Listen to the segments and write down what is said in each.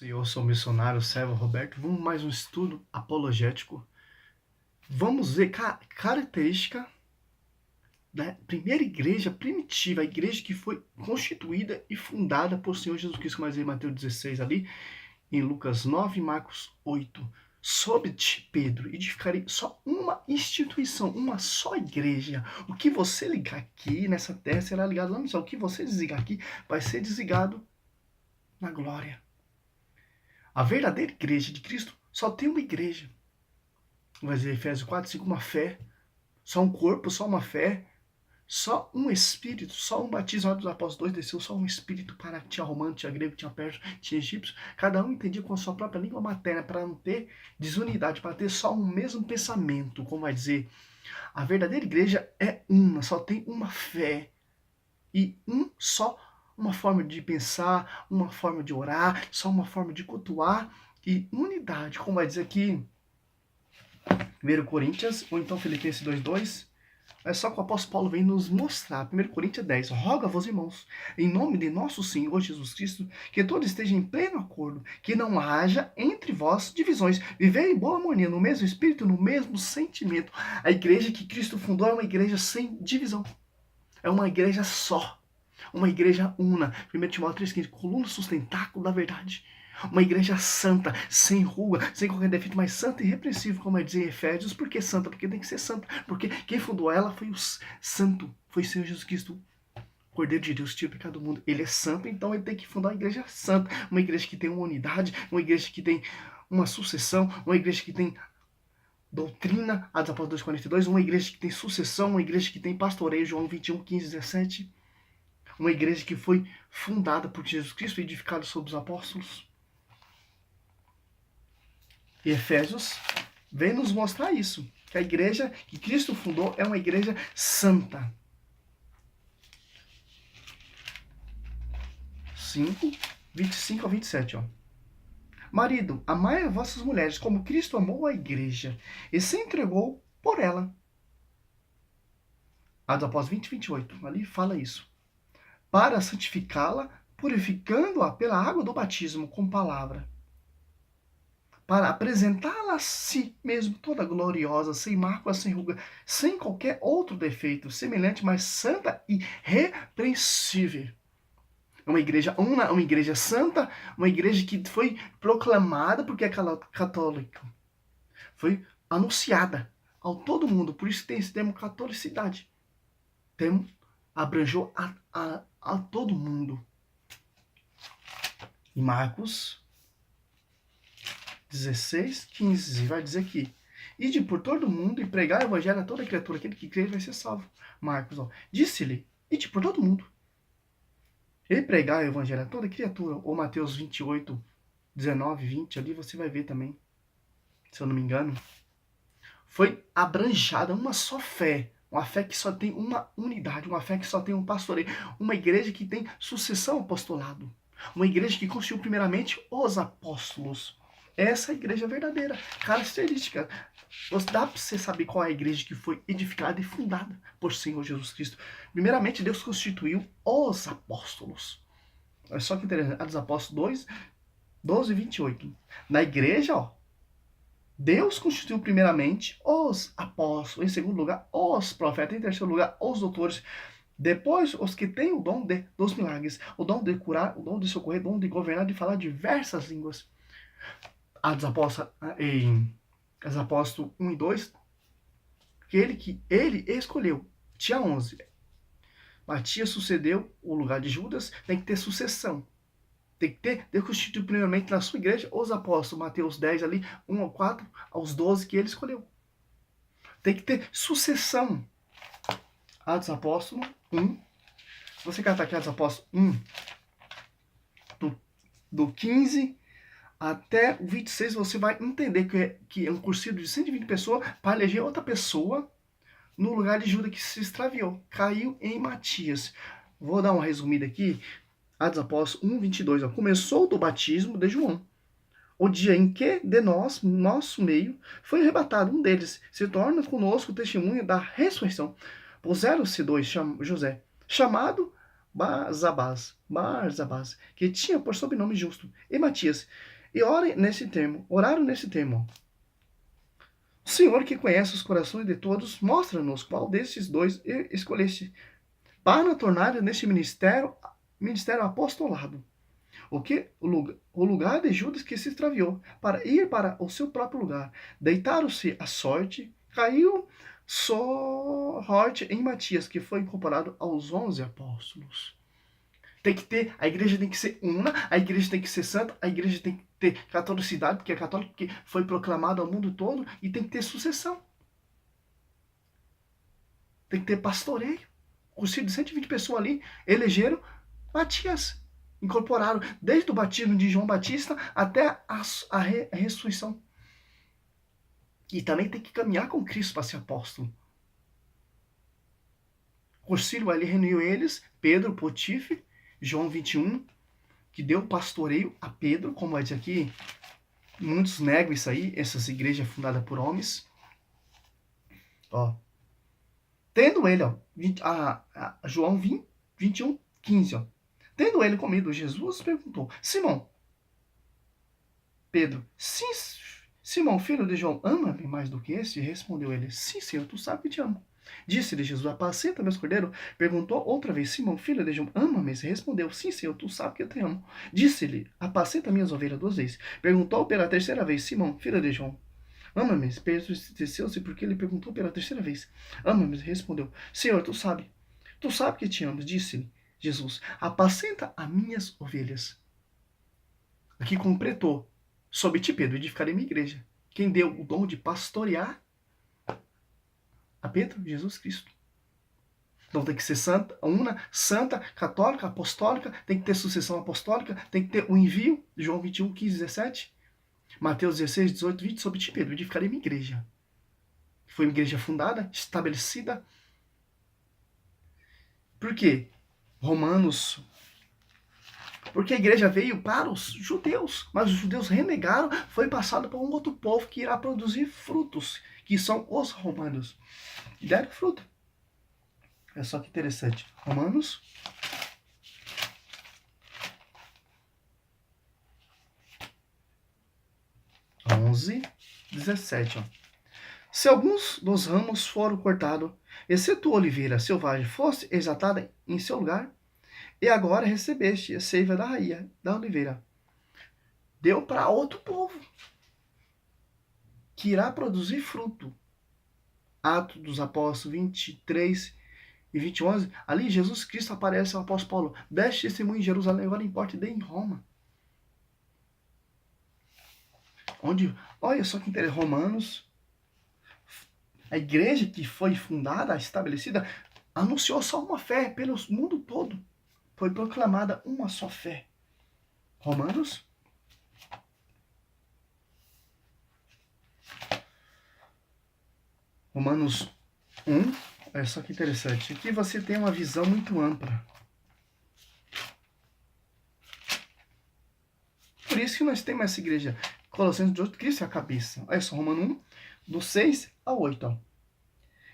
Eu sou o missionário Servo Roberto. Vamos mais um estudo apologético. Vamos ver característica da primeira igreja primitiva, a igreja que foi constituída e fundada por Senhor Jesus Cristo, mais em Mateus 16 ali, em Lucas 9 e Marcos 8. Sob Pedro, edificarei só uma instituição, uma só igreja. O que você ligar aqui nessa terra será ligado lá no céu. O que você desligar aqui vai ser desligado na glória. A verdadeira igreja de Cristo só tem uma igreja. Vai dizer Efésios 4, 5, uma fé. Só um corpo, só uma fé. Só um espírito, só um batismo. Dos Apóstolos 2 desceu só um espírito para tinha romano, tinha grego, tinha persa, tinha egípcio. Cada um entendia com a sua própria língua materna para não ter desunidade, para ter só um mesmo pensamento. Como vai dizer, a verdadeira igreja é uma, só tem uma fé. E uma forma de pensar, uma forma de orar, só uma forma de cultuar e unidade, como vai dizer aqui 1 Coríntios, ou então Filipenses 2:2, é só que o apóstolo Paulo vem nos mostrar, 1 Coríntios 10, roga-vos, irmãos, em nome de nosso Senhor Jesus Cristo, que todos estejam em pleno acordo, que não haja entre vós divisões, viver em boa harmonia, no mesmo espírito, no mesmo sentimento. A igreja que Cristo fundou é uma igreja sem divisão, é uma igreja só. Uma igreja una. 1 Timóteo 3,15, coluna sustentáculo da verdade. Uma igreja santa, sem ruga, sem qualquer defeito, mas santa e irrepreensível, como é dizer em Efésios. Por que santa? Porque tem que ser santa. Porque quem fundou ela foi o santo, foi o Senhor Jesus Cristo, Cordeiro de Deus, tira o pecado do mundo. Ele é santo, então ele tem que fundar uma igreja santa. Uma igreja que tem uma unidade, uma igreja que tem uma sucessão, uma igreja que tem doutrina, Atos Apóstolos 2,42, uma igreja que tem sucessão, uma igreja que tem pastoreio, João 21, 15, 17. Uma igreja que foi fundada por Jesus Cristo, edificada sobre os apóstolos. E Efésios vem nos mostrar isso, que a igreja que Cristo fundou é uma igreja santa. 5, 25 a 27, ó. Marido, amai as vossas mulheres como Cristo amou a igreja e se entregou por ela. Atos Apóstolos 20, 28, ali fala isso. Para santificá-la, purificando-a pela água do batismo com palavra, para apresentá-la a si mesmo toda gloriosa, sem mácula, sem ruga, sem qualquer outro defeito, semelhante, mas santa e repreensível. Uma igreja una, uma igreja santa, uma igreja que foi proclamada porque é católica. Foi anunciada ao todo mundo, por isso tem esse termo catolicidade. Termo abrangeu a todo mundo. Em Marcos 16, 15, vai dizer aqui: ide por todo mundo e pregar o evangelho a toda criatura, aquele que crer vai ser salvo. Marcos, ó, disse-lhe, ide por todo mundo. Ele pregar o evangelho a toda criatura, ou Mateus 28, 19, 20, ali você vai ver também, se eu não me engano. Foi abranjada uma só fé, uma fé que só tem uma unidade, uma fé que só tem um pastoreio, uma igreja que tem sucessão apostolado, uma igreja que constituiu primeiramente os apóstolos. Essa é a igreja verdadeira, característica. Dá para você saber qual é a igreja que foi edificada e fundada por Senhor Jesus Cristo. Primeiramente, Deus constituiu os apóstolos. Olha só que interessante, Atos Apóstolos 2, 12 e 28. Na igreja, ó, Deus constituiu primeiramente os apóstolos, em segundo lugar, os profetas, em terceiro lugar, os doutores, depois os que têm o dom dos milagres, o dom de curar, o dom de socorrer, o dom de governar, de falar diversas línguas. Atos Apóstolos 1 e 2, que ele escolheu. Tinha 11. Matias sucedeu o lugar de Judas, tem que ter sucessão. Tem que ter, Deus constituiu primeiramente na sua igreja os apóstolos, Mateus 10 ali, 1 ao 4, aos 12 que ele escolheu. Tem que ter sucessão. Atos Apóstolos 1. Você catar aqui Atos Apóstolos 1, do 15 até o 26, você vai entender que é um cursilho de 120 pessoas para eleger outra pessoa no lugar de Judas que se extraviou. Caiu em Matias. Vou dar uma resumida aqui. Atos Apóstolos 1, 22. Ó. Começou do batismo de João. O dia em que de nós, nosso meio, foi arrebatado um deles, se torna conosco testemunha da ressurreição. Puseram-se dois, José, chamado Barzabás, que tinha por sobrenome Justo, e Matias. E oraram nesse termo. O Senhor que conhece os corações de todos, mostra-nos qual desses dois escolheste para tornar neste ministério apostolado. O lugar de Judas que se extraviou, para ir para o seu próprio lugar. Deitaram-se à sorte, caiu sorte em Matias, que foi incorporado aos 11 apóstolos. A igreja tem que ser una, a igreja tem que ser santa, a igreja tem que ter catolicidade, porque é católico, que foi proclamado ao mundo todo, e tem que ter sucessão. Tem que ter pastoreio. O concílio de 120 pessoas ali elegeram Matias. Incorporaram desde o batismo de João Batista até a ressurreição. E também tem que caminhar com Cristo para ser apóstolo. O concílio ali reuniu eles, Pedro, Potife, João 21, que deu pastoreio a Pedro, como é dizer aqui, muitos negam isso aí, essas igrejas fundadas por homens. Ó. Tendo ele, ó, João 21, 15, ó. Tendo ele comido, Jesus perguntou, Simão, Pedro, sim, Simão, filho de João, ama-me mais do que este? Respondeu ele, sim, Senhor, tu sabes que te amo. Disse-lhe Jesus, apacenta meus cordeiros. Perguntou outra vez, Simão, filho de João, ama-me? Respondeu, sim, Senhor, tu sabes que eu te amo. Disse-lhe, apacenta minhas ovelhas 2 vezes. Perguntou pela terceira vez, Simão, filho de João, ama-me? Perteceu-se porque ele perguntou pela terceira vez. Ama-me? Respondeu, Senhor, tu sabes que te amo. Disse-lhe Jesus, apacenta as minhas ovelhas. Aqui completou, sob ti, Pedro, edificarei minha igreja. Quem deu o dom de pastorear a Pedro? Jesus Cristo. Então tem que ser santa, una, santa, católica, apostólica, tem que ter sucessão apostólica, tem que ter o envio, João 21, 15, 17, Mateus 16, 18, 20, sobre ti, Pedro, edificarei minha igreja. Foi uma igreja fundada, estabelecida. Por quê? Porque a igreja veio para os judeus, mas os judeus renegaram, foi passado para um outro povo que irá produzir frutos, que são os romanos. E deram fruto. É só que interessante. Romanos 11, 17. Ó. Se alguns dos ramos foram cortados, exceto a oliveira selvagem fosse exatada em seu lugar, e agora recebeste a seiva da rainha da oliveira. Deu para outro povo, que irá produzir fruto. Atos dos Apóstolos 23 e 20, 11, ali Jesus Cristo aparece ao apóstolo Paulo. Deste testemunho em Jerusalém, agora importa e dê em Roma. Onde, olha só que interessante, Romanos, a igreja que foi fundada, estabelecida, anunciou só uma fé pelo mundo todo. Foi proclamada uma só fé. Romanos 1, olha só que interessante. Aqui você tem uma visão muito ampla. Por isso que nós temos essa igreja. Colossenses 18, Cristo é a cabeça. Olha só, Romanos 1, do 6 ao 8. Ó.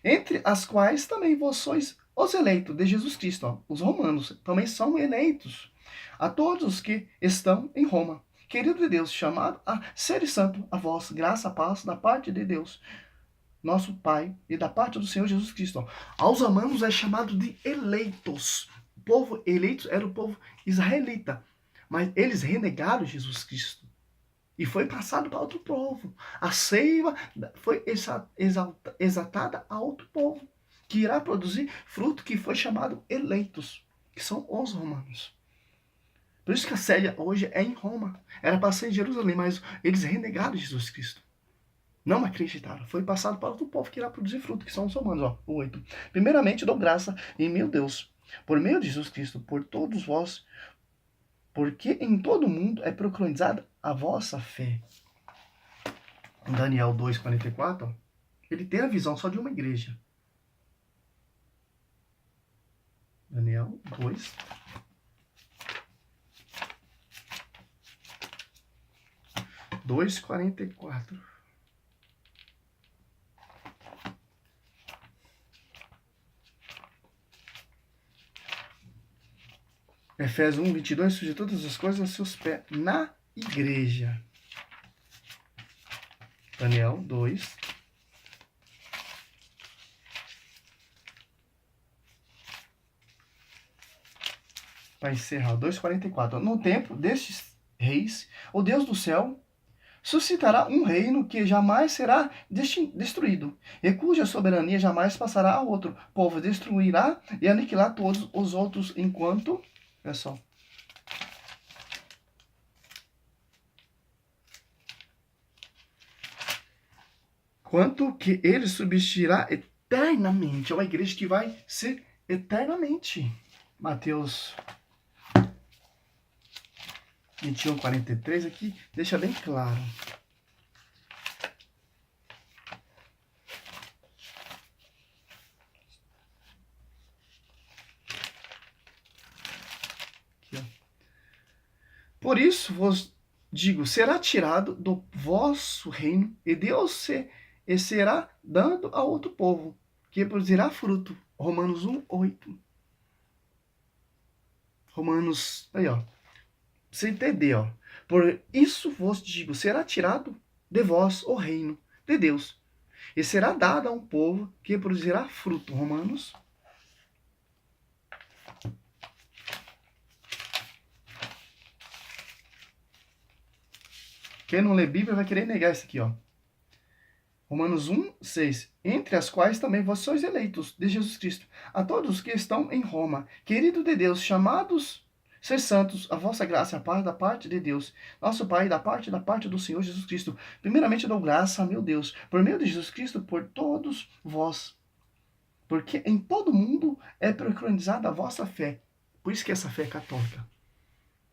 Entre as quais também vós sois os eleitos de Jesus Cristo. Ó. Os romanos também são eleitos. A todos os que estão em Roma. Querido de Deus, chamado a ser santo, a vós, graça, paz, da parte de Deus, nosso Pai, e da parte do Senhor Jesus Cristo. Ó. Aos romanos é chamado de eleitos. O povo eleitos era o povo israelita. Mas eles renegaram Jesus Cristo. E foi passado para outro povo. A seiva foi exaltada a outro povo, que irá produzir fruto que foi chamado eleitos, que são os romanos. Por isso que a sede hoje é em Roma. Era para ser em Jerusalém, mas eles renegaram Jesus Cristo. Não acreditaram. Foi passado para outro povo que irá produzir fruto, que são os romanos. Ó, o 8. Primeiramente, dou graça em meu Deus, por meio de Jesus Cristo, por todos vós, porque em todo o mundo é proclamada a vossa fé. Em Daniel 2,44, ele tem a visão só de uma igreja. Daniel 2. Dois 44. Efésios 1, 22, surge todas as coisas aos seus pés na igreja. Daniel 2. Para encerrar, 2,44. No tempo destes reis, o Deus do céu suscitará um reino que jamais será destruído, e cuja soberania jamais passará a outro povo. Destruirá e aniquilar todos os outros enquanto... Olha só. Quanto que ele subsistirá eternamente. É uma igreja que vai ser eternamente. Mateus 21, 43 aqui deixa bem claro. Aqui, ó. Por isso vos digo, será tirado do vosso reino, e Deus será dado a outro povo, que produzirá fruto. Romanos 1, 8. Romanos, aí ó, você entender, ó. Por isso vos digo, será tirado de vós o reino de Deus, e será dado a um povo que produzirá fruto. Romanos. Quem não lê Bíblia vai querer negar isso aqui, ó. Romanos 1, 6. Entre as quais também vós sois eleitos de Jesus Cristo. A todos que estão em Roma, querido de Deus, chamados ser santos, a vossa graça, a paz da parte de Deus, nosso Pai, da parte do Senhor Jesus Cristo. Primeiramente dou graça a meu Deus, por meio de Jesus Cristo, por todos vós. Porque em todo mundo é preconizada a vossa fé. Por isso que essa fé é católica.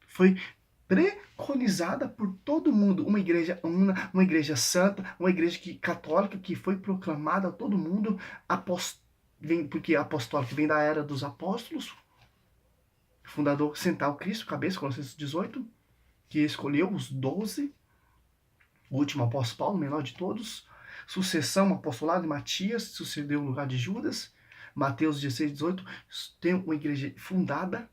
Foi preconizada por todo mundo, uma igreja una, uma igreja santa, uma igreja católica que foi proclamada a todo mundo, porque apostólica vem da era dos apóstolos, fundador central Cristo, cabeça, Colossenses 18, que escolheu os 12, o último apóstolo Paulo, o menor de todos, sucessão apostolado de Matias, sucedeu o lugar de Judas, Mateus 16, 18, tem uma igreja fundada.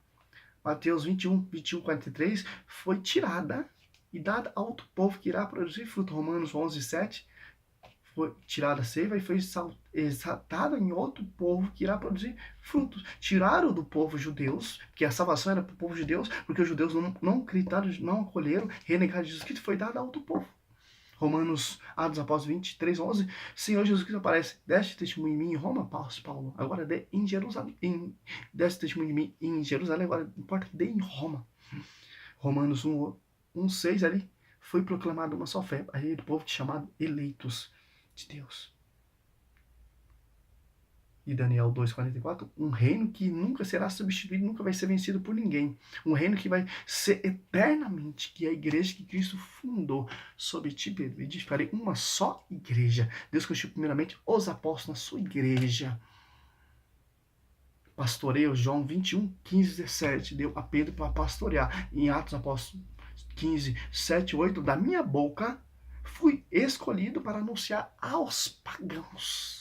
Mateus 21, 43, foi tirada e dada a outro povo que irá produzir fruto. Romanos 11, 7, foi tirada a seiva e foi exaltada em outro povo que irá produzir frutos. Tiraram do povo judeus, que a salvação era para o povo judeus, porque os judeus não acreditaram, não acolheram, renegaram Jesus Cristo, foi dada a outro povo. Romanos, Atos Apóstolos 23, 11, Senhor Jesus Cristo aparece, deste testemunho em mim em Roma, Paulo, agora dê em Jerusalém, deste testemunho em mim em Jerusalém, agora importa dê em Roma. Romanos 1, 6 ali, foi proclamada uma só fé, aí o povo chamado eleitos de Deus. E Daniel 2,44, um reino que nunca será substituído, nunca vai ser vencido por ninguém. Um reino que vai ser eternamente, que é a igreja que Cristo fundou sobre ti, Pedro. E edificarei uma só igreja. Deus constituiu primeiramente os apóstolos na sua igreja. Pastoreio, João 21, 15, 17, deu a Pedro para pastorear. Em Atos Apóstolos 15, 7, 8, da minha boca fui escolhido para anunciar aos pagãos.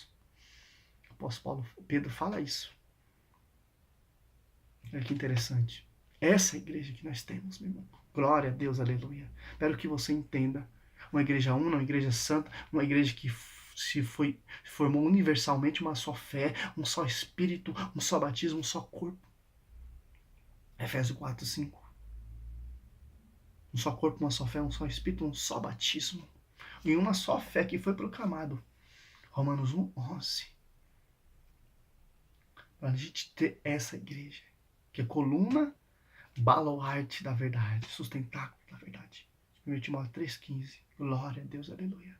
O apóstolo Pedro fala isso. Olha que interessante. Essa é a igreja que nós temos, meu irmão. Glória a Deus, aleluia. Espero que você entenda. Uma igreja una, uma igreja santa, uma igreja que formou universalmente uma só fé, um só espírito, um só batismo, um só corpo. Efésios 4, 5. Um só corpo, uma só fé, um só espírito, um só batismo. E uma só fé que foi proclamado. Romanos 1, 11. Para a gente ter essa igreja, que é coluna, baluarte da verdade, sustentáculo da verdade. 1 Timóteo 3,15. Glória a Deus, aleluia.